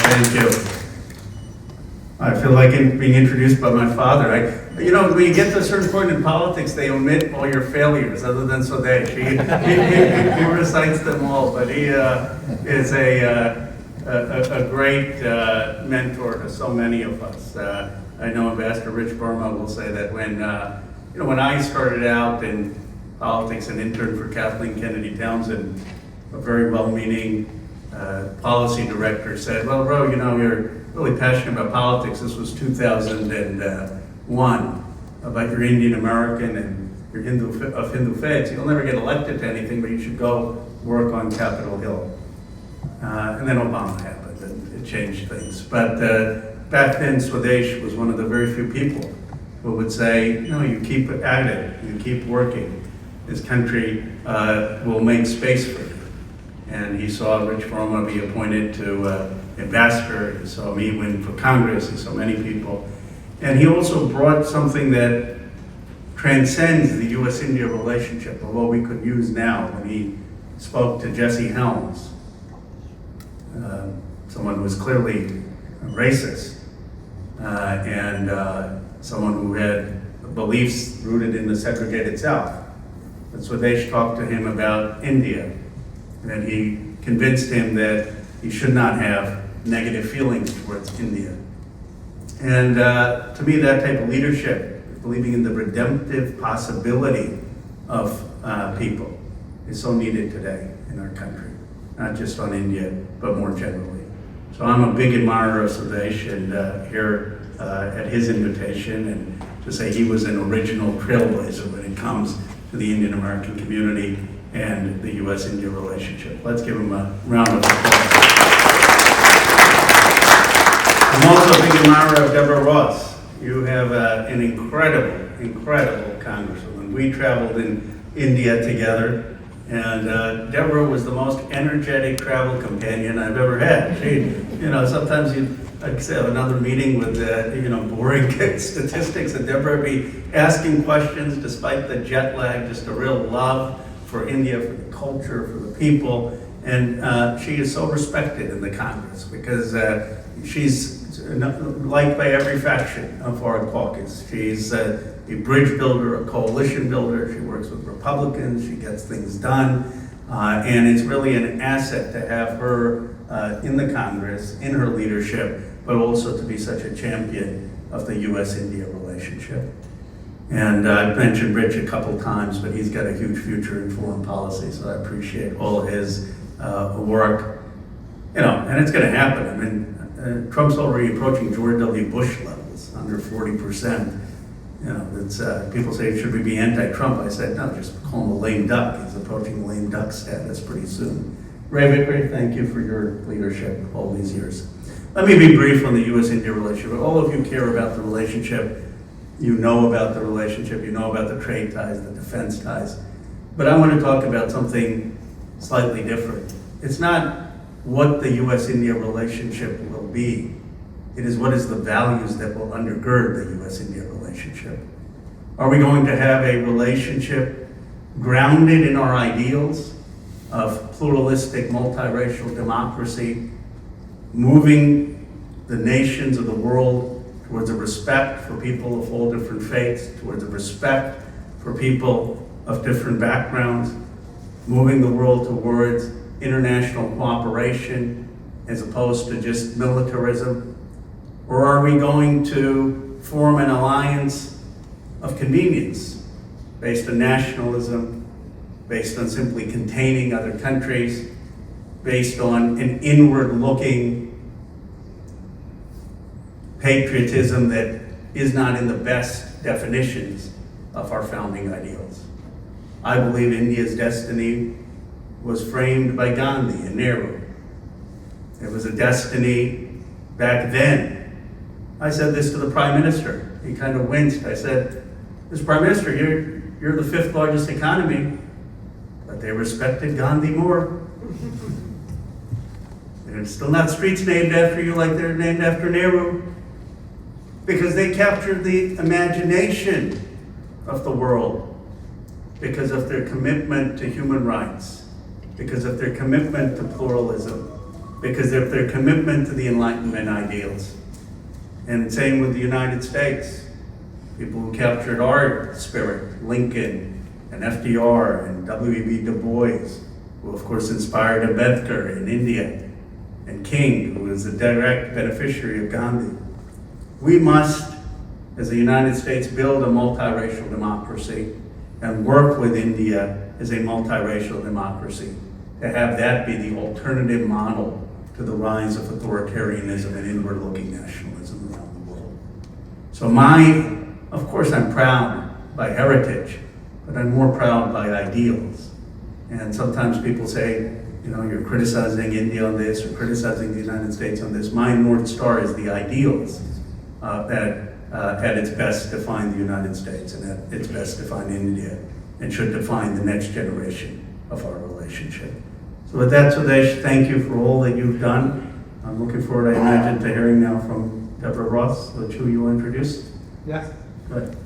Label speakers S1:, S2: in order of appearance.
S1: Thank you. I feel like being introduced by my father. When you get to a certain point in politics, they omit all your failures, other than Swadesh. He recites them all, but he is a great mentor to so many of us. I know Ambassador Rich Burma will say that when I started out in politics, an intern for Kathleen Kennedy Townsend, a very well-meaning policy director said, "Well, Ro, you're really passionate about politics. This was 2001, about your Indian American and your Hindu faith. You'll never get elected to anything, but you should go work on Capitol Hill." And then Obama happened, and it changed things. But back then, Swadesh was one of the very few people who would say, you keep at it, you keep working. This country will make space for you. And he saw Rich Verma be appointed to ambassador. He saw me win for Congress. He saw many people. And he also brought something that transcends the U.S.-India relationship, or what we could use now, when he spoke to Jesse Helms, someone who was clearly racist, and someone who had beliefs rooted in the segregated South. But Swadesh talked to him about India, and he convinced him that he should not have negative feelings towards India. And to me, that type of leadership, believing in the redemptive possibility of people, is so needed today in our country, not just on India, but more generally. So I'm a big admirer of Swadesh, and here at his invitation, and to say he was an original trailblazer when it comes to the Indian American community and the U.S.-India relationship. Let's give him a round of applause. I'm also a big admirer of Deborah Ross. You have an incredible congresswoman. We traveled in India together, and Deborah was the most energetic travel companion I've ever had. She, sometimes I'd say another meeting with boring statistics, and Deborah would be asking questions despite the jet lag, just a real love for India, for the culture, for the people. And she is so respected in the Congress because she's liked by every faction of our caucus. She's a bridge builder, a coalition builder. She works with Republicans. She gets things done. And it's really an asset to have her in the Congress, in her leadership, but also to be such a champion of the U.S.-India relationship. And I've mentioned Rich a couple times, but he's got a huge future in foreign policy, so I appreciate all of his work. And it's going to happen. I mean, Trump's already approaching George W. Bush levels, under 40%. People say, should we be anti-Trump? I said, no, just call him a lame duck. He's approaching lame duck status pretty soon. Ray Vickery, thank you for your leadership all these years. Let me be brief on the U.S.-India relationship. All of you care about the relationship. You know about the relationship. You know about the trade ties, the defense ties. But I want to talk about something slightly different. It's not what the U.S.-India relationship will be. It is what is the values that will undergird the U.S.-India relationship. Are we going to have a relationship grounded in our ideals of pluralistic, multiracial democracy, moving the nations of the world towards a respect for people of all different faiths, towards a respect for people of different backgrounds, moving the world towards international cooperation as opposed to just militarism? Or are we going to form an alliance of convenience based on nationalism, based on simply containing other countries, based on an inward-looking patriotism that is not in the best definitions of our founding ideals? I believe India's destiny was framed by Gandhi and Nehru. It was a destiny back then. I said this to the Prime Minister. He kind of winced. I said, Mr. Prime Minister, you're the 5th largest economy, but they respected Gandhi more. There's still not streets named after you like they're named after Nehru, because they captured the imagination of the world because of their commitment to human rights, because of their commitment to pluralism, because of their commitment to the Enlightenment ideals. And same with the United States. People who captured our spirit, Lincoln and FDR and W.E.B. Du Bois, who of course inspired Ambedkar in India, and King, who was a direct beneficiary of Gandhi. We must, as the United States, build a multiracial democracy and work with India as a multiracial democracy to have that be the alternative model to the rise of authoritarianism and inward-looking nationalism around the world. So of course I'm proud by heritage, but I'm more proud by ideals. And sometimes people say, you're criticizing India on this or criticizing the United States on this. My North Star is the ideals that at its best define the United States and at its best define India and should define the next generation of our relationship. So with that, Sudesh, thank you for all that you've done. I'm looking forward, I imagine, to hearing now from Deborah Ross, which who you introduced.
S2: Yes.
S1: Good.